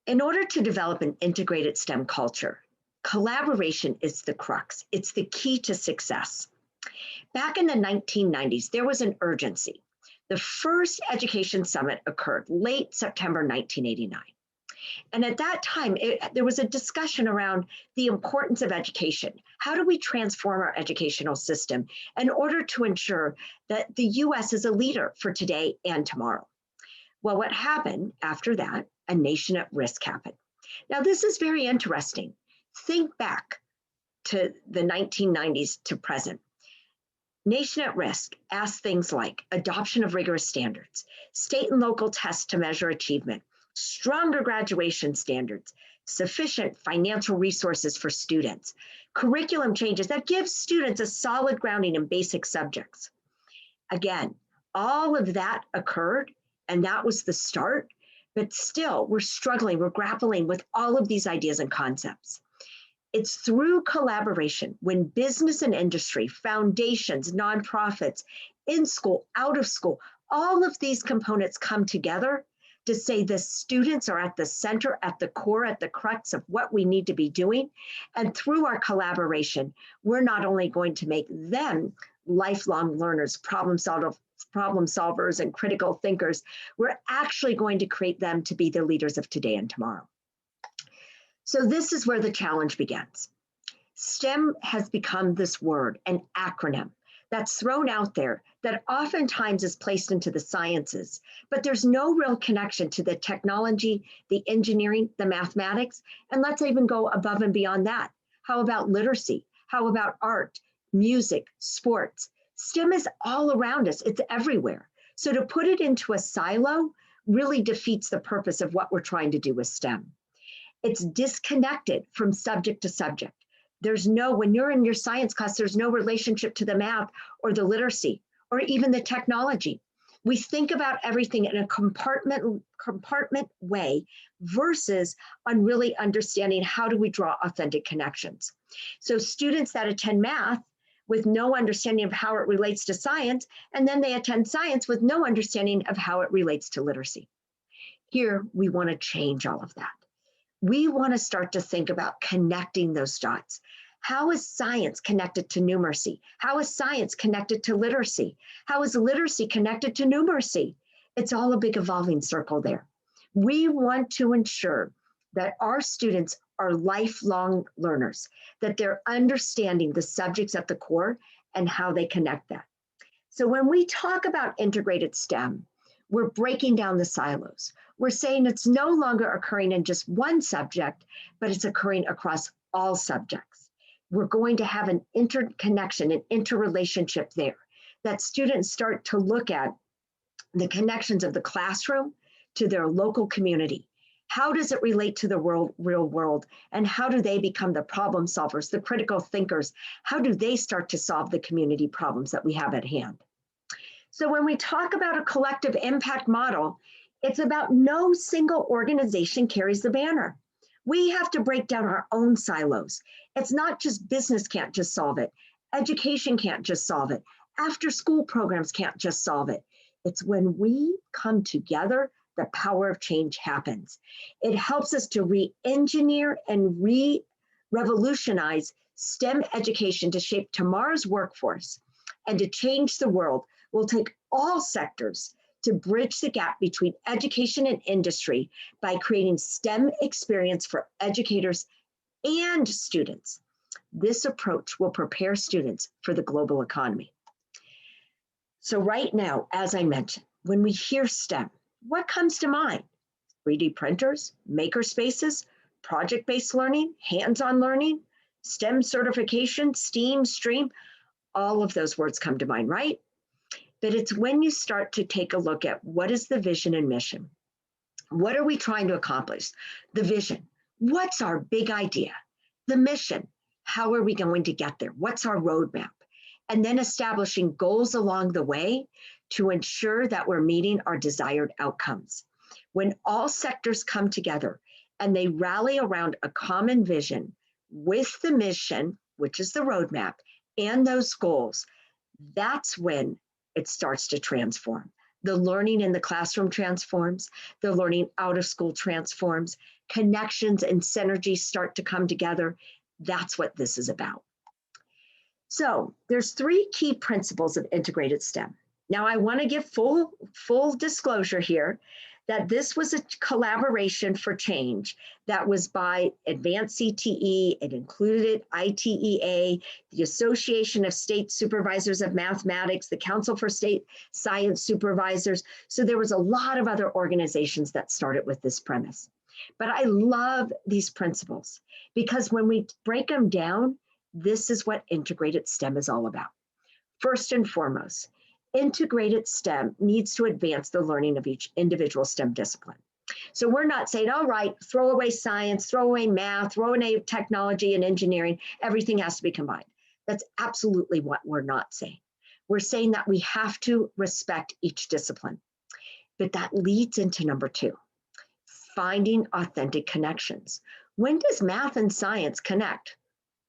In order to develop an integrated STEM culture, collaboration is the crux. It's the key to success. Back in the 1990s, there was an urgency. The first education summit occurred late September 1989. And at that time, there was a discussion around the importance of education. How do we transform our educational system in order to ensure that the US is a leader for today and tomorrow? Well, what happened after that? A nation at risk happened. Now, this is very interesting. Think back to the 1990s to present. Nation at risk asked things like adoption of rigorous standards, state and local tests to measure achievement, stronger graduation standards, sufficient financial resources for students, curriculum changes that give students a solid grounding in basic subjects. Again, all of that occurred, and that was the start, but still we're struggling, we're grappling with all of these ideas and concepts. It's through collaboration when business and industry, foundations, nonprofits, in school, out of school, all of these components come together to say the students are at the center, at the core, at the crux of what we need to be doing. And through our collaboration, we're not only going to make them lifelong learners, problem solvers, and critical thinkers, we're actually going to create them to be the leaders of today and tomorrow. So this is where the challenge begins. STEM has become this word, an acronym that's thrown out there that oftentimes is placed into the sciences, but there's no real connection to the technology, the engineering, the mathematics, and let's even go above and beyond that. How about literacy? How about art, music, sports? STEM is all around us, it's everywhere. So to put it into a silo really defeats the purpose of what we're trying to do with STEM. It's disconnected from subject to subject. When you're in your science class, there's no relationship to the math or the literacy or even the technology. We think about everything in a compartment way versus on really understanding how do we draw authentic connections. So students that attend math with no understanding of how it relates to science, and then they attend science with no understanding of how it relates to literacy. Here, we want to change all of that. We want to start to think about connecting those dots. How is science connected to numeracy? How is science connected to literacy? How is literacy connected to numeracy? It's all a big evolving circle there. We want to ensure that our students are lifelong learners, that they're understanding the subjects at the core and how they connect that. So when we talk about integrated STEM, we're breaking down the silos. We're saying it's no longer occurring in just one subject, but it's occurring across all subjects. We're going to have an interconnection, an interrelationship there, that students start to look at the connections of the classroom to their local community. How does it relate to the real world? And how do they become the problem solvers, the critical thinkers? How do they start to solve the community problems that we have at hand? So when we talk about a collective impact model, it's about no single organization carries the banner. We have to break down our own silos. It's not just business can't just solve it. Education can't just solve it. After school programs can't just solve it. It's when we come together, the power of change happens. It helps us to re-engineer and revolutionize STEM education to shape tomorrow's workforce and to change the world. We'll take all sectors to bridge the gap between education and industry by creating STEM experience for educators and students. This approach will prepare students for the global economy. So right now, as I mentioned, when we hear STEM, what comes to mind? 3D printers, maker spaces, project-based learning, hands-on learning, STEM certification, STEAM, STREAM, all of those words come to mind, right? But it's when you start to take a look at what is the vision and mission? What are we trying to accomplish? The vision, what's our big idea? The mission, how are we going to get there? What's our roadmap? And then establishing goals along the way to ensure that we're meeting our desired outcomes. When all sectors come together and they rally around a common vision with the mission, which is the roadmap, and those goals, that's when it starts to transform. The learning in the classroom transforms, the learning out of school transforms, connections and synergies start to come together. That's what this is about. So there's three key principles of integrated STEM. Now I want to give full disclosure here that this was a collaboration for change that was by Advanced CTE. It included ITEA, the Association of State Supervisors of Mathematics, the Council for State Science Supervisors. So there was a lot of other organizations that started with this premise. But I love these principles because when we break them down, this is what integrated STEM is all about. First and foremost, integrated STEM needs to advance the learning of each individual STEM discipline. So we're not saying, all right, throw away science, throw away math, throw away technology and engineering, everything has to be combined. That's absolutely what we're not saying. We're saying that we have to respect each discipline. But that leads into number two, finding authentic connections. When does math and science connect?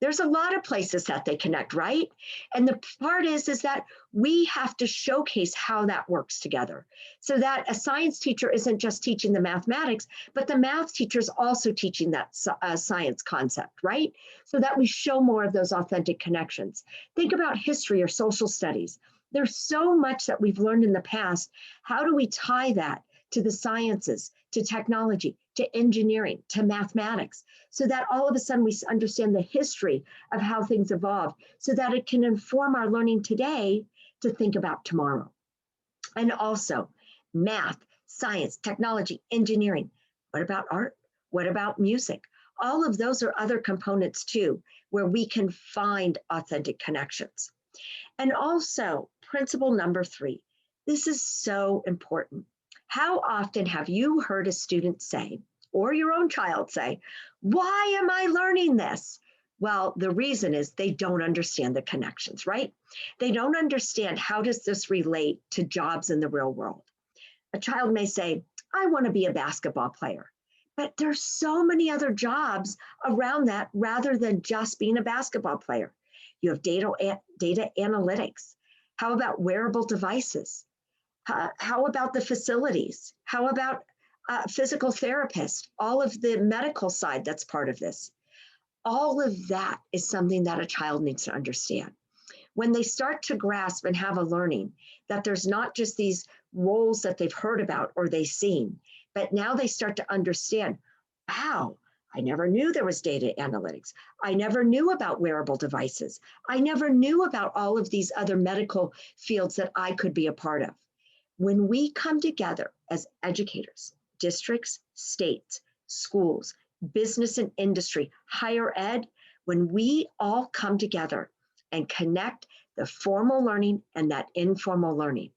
There's a lot of places that they connect, right? And the part is that we have to showcase how that works together so that a science teacher isn't just teaching the mathematics, but the math teacher is also teaching that science concept, right? So that we show more of those authentic connections. Think about history or social studies. There's so much that we've learned in the past. How do we tie that to the sciences, to technology, to engineering, to mathematics, so that all of a sudden we understand the history of how things evolved, so that it can inform our learning today to think about tomorrow. And also math, science, technology, engineering. What about art? What about music? All of those are other components too, where we can find authentic connections. And also principle number three, this is so important. How often have you heard a student say, or your own child say, why am I learning this? Well, the reason is they don't understand the connections, right? They don't understand how does this relate to jobs in the real world. A child may say, I want to be a basketball player, but there's so many other jobs around that rather than just being a basketball player. You have data analytics. How about wearable devices? How about the facilities? How about physical therapists? All of the medical side that's part of this. All of that is something that a child needs to understand. When they start to grasp and have a learning that there's not just these roles that they've heard about or they've seen, but now they start to understand, wow, I never knew there was data analytics. I never knew about wearable devices. I never knew about all of these other medical fields that I could be a part of. When we come together as educators, districts, states, schools, business and industry, higher ed, when we all come together and connect the formal learning and that informal learning,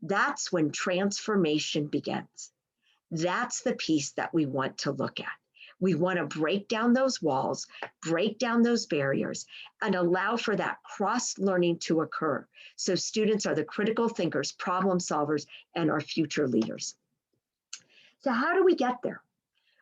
that's when transformation begins. That's the piece that we want to look at. We want to break down those walls, break down those barriers, and allow for that cross-learning to occur. So students are the critical thinkers, problem solvers, and our future leaders. So how do we get there?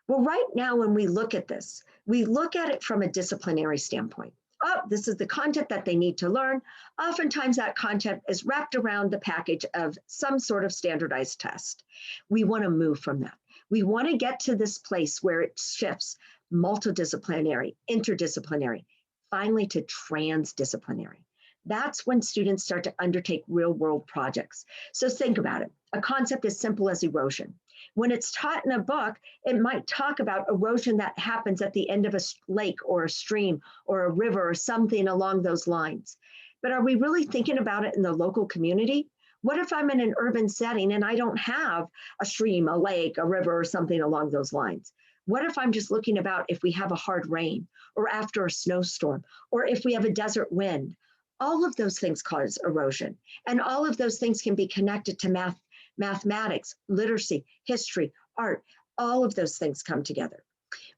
Well, right now, when we look at this, we look at it from a disciplinary standpoint. Oh, this is the content that they need to learn. Oftentimes that content is wrapped around the package of some sort of standardized test. We want to move from that. We want to get to this place where it shifts multidisciplinary, interdisciplinary, finally to transdisciplinary. That's when students start to undertake real world projects. So think about it. A concept as simple as erosion. When it's taught in a book, it might talk about erosion that happens at the end of a lake or a stream or a river or something along those lines. But are we really thinking about it in the local community? What if I'm in an urban setting and I don't have a stream, a lake, a river, or something along those lines? What if I'm just looking about if we have a hard rain or after a snowstorm or if we have a desert wind? All of those things cause erosion, and all of those things can be connected to mathematics, literacy, history, art. All of those things come together.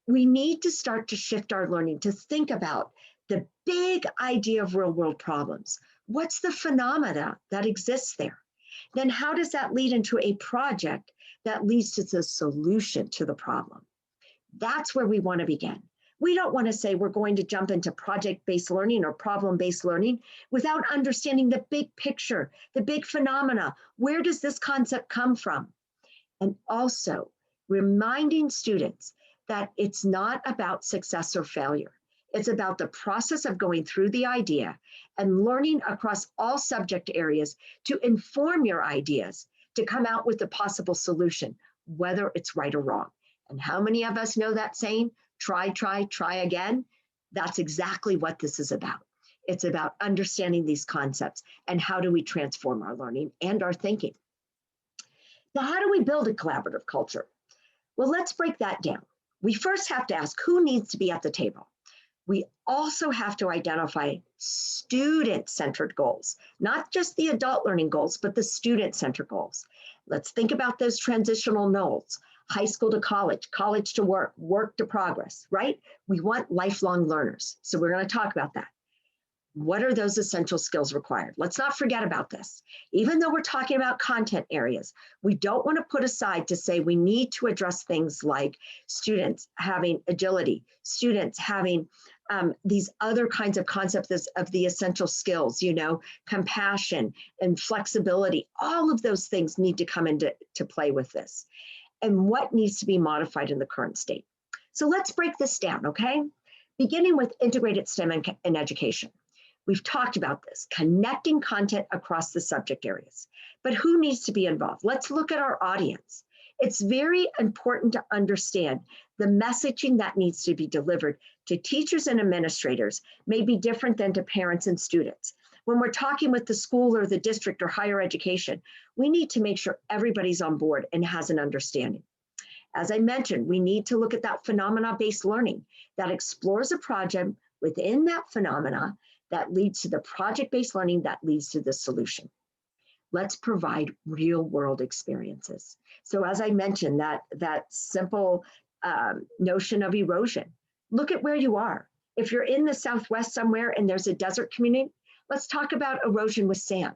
We need to start to shift our learning to think about the big idea of real world problems. What's the phenomena that exists there? Then how does that lead into a project that leads to the solution to the problem? That's where we want to begin. We don't want to say we're going to jump into project-based learning or problem-based learning without understanding the big picture, the big phenomena. Where does this concept come from? And also reminding students that it's not about success or failure. It's about the process of going through the idea and learning across all subject areas to inform your ideas to come out with a possible solution, whether it's right or wrong. And how many of us know that saying, try, try, try again? That's exactly what this is about. It's about understanding these concepts and how do we transform our learning and our thinking. Now, how do we build a collaborative culture? Well, let's break that down. We first have to ask who needs to be at the table. We also have to identify student-centered goals, not just the adult learning goals, but the student-centered goals. Let's think about those transitional nodes, high school to college, college to work, work to progress, right? We want lifelong learners. So we're going to talk about that. What are those essential skills required? Let's not forget about this. Even though we're talking about content areas, we don't want to put aside to say we need to address things like students having agility, students having these other kinds of concepts of the essential skills, compassion and flexibility. All of those things need to come into play with this. And what needs to be modified in the current state. So let's break this down, okay? Beginning with integrated STEM in education. We've talked about this, connecting content across the subject areas. But who needs to be involved? Let's look at our audience. It's very important to understand the messaging that needs to be delivered to teachers and administrators may be different than to parents and students. When we're talking with the school or the district or higher education, we need to make sure everybody's on board and has an understanding. As I mentioned, we need to look at that phenomena-based learning that explores a project within that phenomena that leads to the project-based learning that leads to the solution. Let's provide real-world experiences. So as I mentioned, that simple notion of erosion. Look at where you are. If you're in the Southwest somewhere and there's a desert community, let's talk about erosion with sand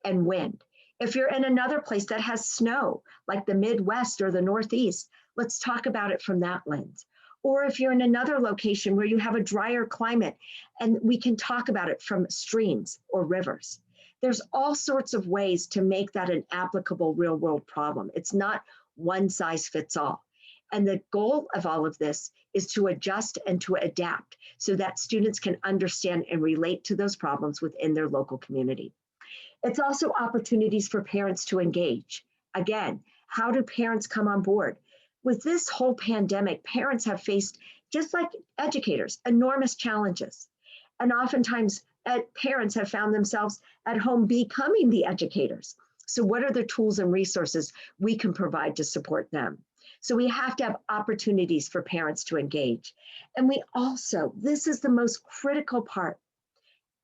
and wind. If you're in another place that has snow, like the Midwest or the Northeast, let's talk about it from that lens. Or if you're in another location where you have a drier climate, and we can talk about it from streams or rivers. There's all sorts of ways to make that an applicable real world problem. It's not one size fits all. And the goal of all of this is to adjust and to adapt so that students can understand and relate to those problems within their local community. It's also opportunities for parents to engage. Again, how do parents come on board? With this whole pandemic, parents have faced, just like educators, enormous challenges. And oftentimes, parents have found themselves at home becoming the educators. So what are the tools and resources we can provide to support them? So we have to have opportunities for parents to engage. And we also, this is the most critical part,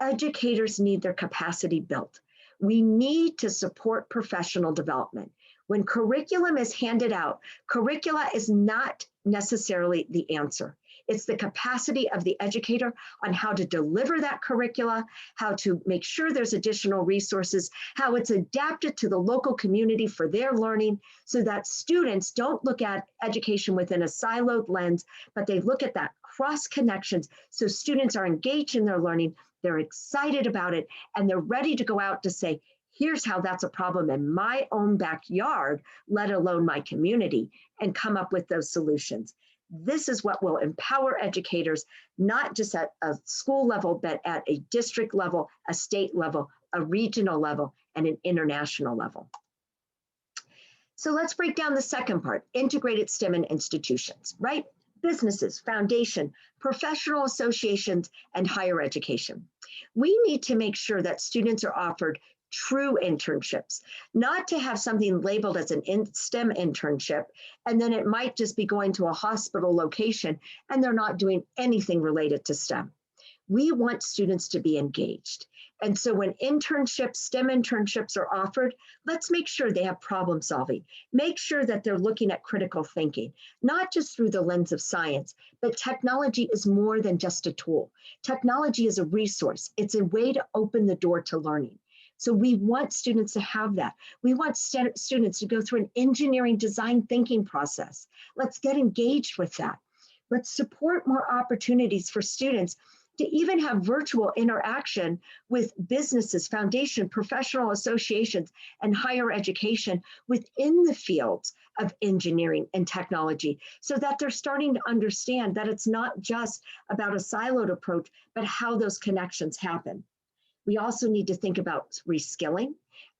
educators need their capacity built. We need to support professional development. When curriculum is handed out, curricula is not necessarily the answer. It's the capacity of the educator on how to deliver that curricula, how to make sure there's additional resources, how it's adapted to the local community for their learning so that students don't look at education within a siloed lens, but they look at that cross connections so students are engaged in their learning, they're excited about it, and they're ready to go out to say, here's how that's a problem in my own backyard, let alone my community, and come up with those solutions. This is what will empower educators, not just at a school level, but at a district level, a state level, a regional level, and an international level. So let's break down the second part, integrated STEM in institutions, right? Businesses, foundation, professional associations, and higher education. We need to make sure that students are offered true internships, not to have something labeled as an STEM internship, and then it might just be going to a hospital location and they're not doing anything related to STEM. We want students to be engaged. And so when internships, STEM internships are offered, let's make sure they have problem solving. Make sure that they're looking at critical thinking, not just through the lens of science, but technology is more than just a tool. Technology is a resource. It's a way to open the door to learning. So we want students to have that. We want students to go through an engineering design thinking process. Let's get engaged with that. Let's support more opportunities for students to even have virtual interaction with businesses, foundation, professional associations, and higher education within the fields of engineering and technology, so that they're starting to understand that it's not just about a siloed approach, but how those connections happen. We also need to think about reskilling.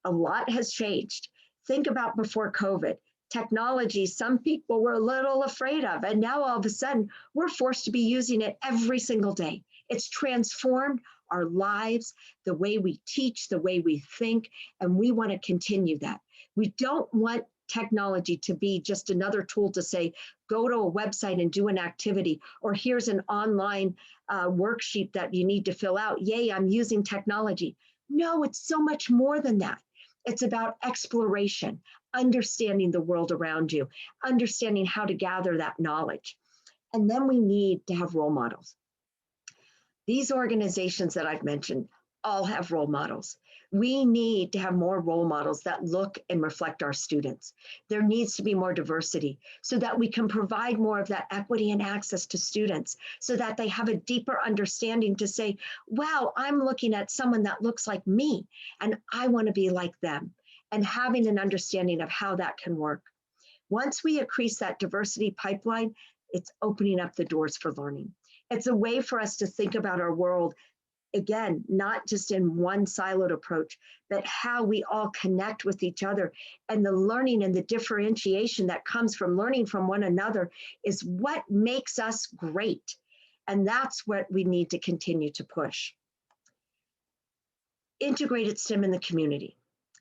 A lot has changed. Think about before COVID. Technology, some people were a little afraid of, and now all of a sudden we're forced to be using it every single day. It's transformed our lives, the way we teach, the way we think, and we want to continue that. We don't want technology to be just another tool to say, go to a website and do an activity, or here's an online worksheet that you need to fill out. Yay, I'm using technology. No, it's so much more than that. It's about exploration, understanding the world around you, understanding how to gather that knowledge. And then we need to have role models. These organizations that I've mentioned all have role models. We need to have more role models that look and reflect our students. There needs to be more diversity so that we can provide more of that equity and access to students, so that they have a deeper understanding to say, wow, I'm looking at someone that looks like me and I want to be like them, and having an understanding of how that can work. Once we increase that diversity pipeline, it's opening up the doors for learning. It's a way for us to think about our world, again, not just in one siloed approach, but how we all connect with each other. And the learning and the differentiation that comes from learning from one another is what makes us great. And that's what we need to continue to push. Integrated STEM in the community.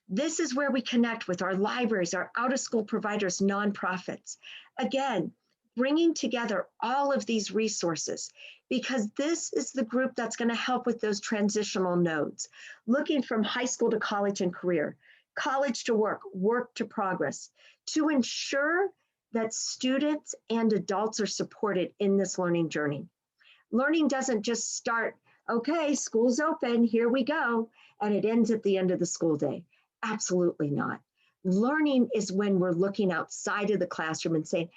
This is where we connect with our libraries, our out-of-school providers, nonprofits. Again, bringing together all of these resources, because this is the group that's going to help with those transitional nodes, looking from high school to college and career, college to work, work to progress, to ensure that students and adults are supported in this learning journey. Learning doesn't just start, okay, school's open, here we go, and it ends at the end of the school day. Absolutely not. Learning is when we're looking outside of the classroom and saying,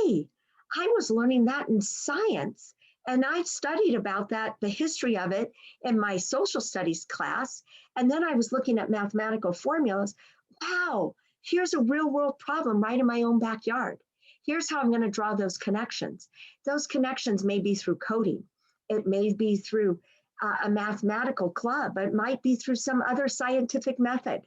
hey, I was learning that in science, and I studied about that, the history of it, in my social studies class, and then I was looking at mathematical formulas. Wow, here's a real world problem right in my own backyard. Here's how I'm going to draw those connections. Those connections may be through coding. It may be through a mathematical club. It might be through some other scientific method.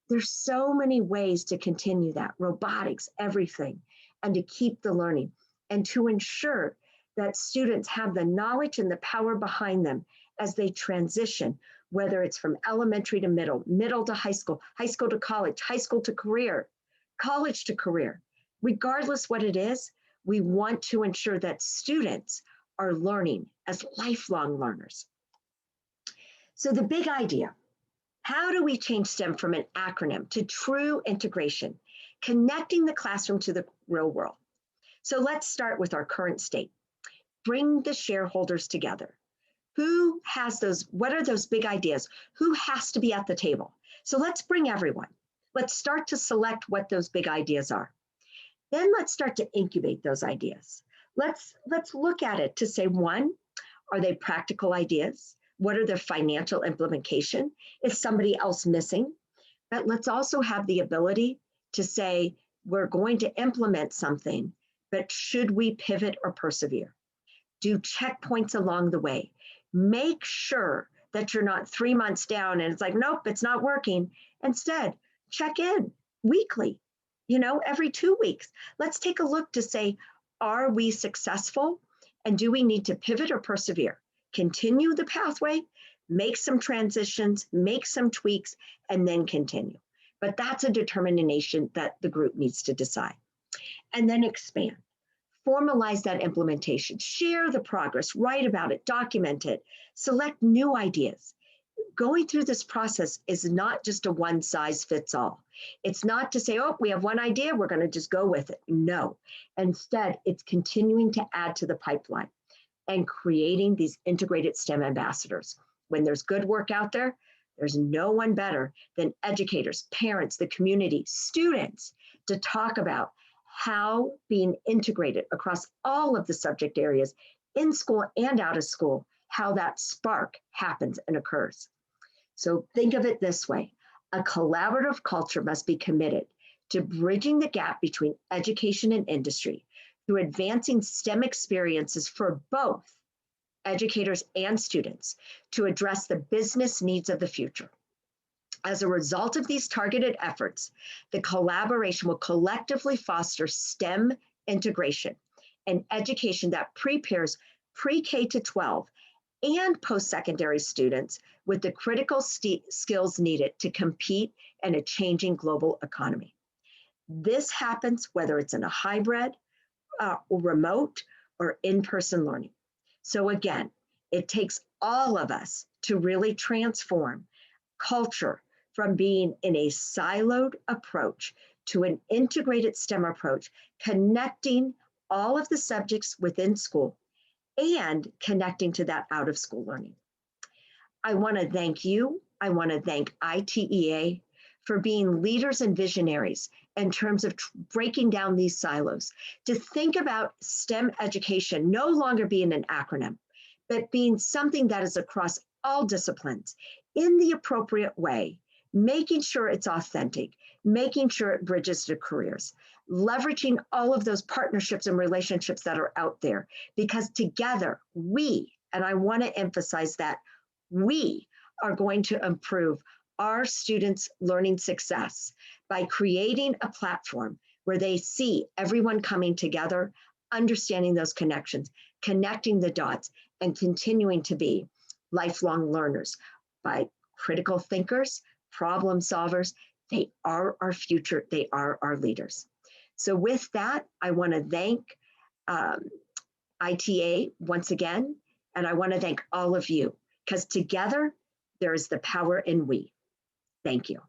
There's so many ways to continue that, robotics, everything, and to keep the learning and to ensure that students have the knowledge and the power behind them as they transition, whether it's from elementary to middle, middle to high school to college, high school to career, college to career. Regardless what it is, we want to ensure that students are learning as lifelong learners. So the big idea, how do we change STEM from an acronym to true integration, connecting the classroom to the real world? So let's start with our current state. Bring the shareholders together. Who has those, what are those big ideas? Who has to be at the table? So let's bring everyone. Let's start to select what those big ideas are. Then let's start to incubate those ideas. Let's look at it to say, one, are they practical ideas? What are their financial implication? Is somebody else missing? But let's also have the ability to say, we're going to implement something, but should we pivot or persevere? Do checkpoints along the way. Make sure that you're not 3 months down and it's like, nope, it's not working. Instead, check in weekly, every 2 weeks. Let's take a look to say, are we successful? And do we need to pivot or persevere? Continue the pathway, make some transitions, make some tweaks, and then continue. But that's a determination that the group needs to decide. And then expand. Formalize that implementation, share the progress, write about it, document it, select new ideas. Going through this process is not just a one size fits all. It's not to say, oh, we have one idea, we're going to just go with it. No. Instead, it's continuing to add to the pipeline and creating these integrated STEM ambassadors. When there's good work out there, there's no one better than educators, parents, the community, students to talk about how being integrated across all of the subject areas in school and out of school, how that spark happens and occurs. So think of it this way. A collaborative culture must be committed to bridging the gap between education and industry through advancing STEM experiences for both educators and students to address the business needs of the future. As a result of these targeted efforts, the collaboration will collectively foster STEM integration and education that prepares pre-K to 12 and post-secondary students with the critical skills needed to compete in a changing global economy. This happens whether it's in a hybrid, or remote, or in-person learning. So again, it takes all of us to really transform culture from being in a siloed approach to an integrated STEM approach, connecting all of the subjects within school and connecting to that out of school learning. I want to thank you. I want to thank ITEA for being leaders and visionaries in terms of breaking down these silos, to think about STEM education no longer being an acronym, but being something that is across all disciplines in the appropriate way, making sure it's authentic, making sure it bridges to careers, leveraging all of those partnerships and relationships that are out there, because together we, and I want to emphasize that, we are going to improve our students' learning success by creating a platform where they see everyone coming together, understanding those connections, connecting the dots, and continuing to be lifelong learners by critical thinkers, problem solvers. They are our future. They are our leaders. So with that, I want to thank ITA once again, and I want to thank all of you, because together there is the power in we. Thank you.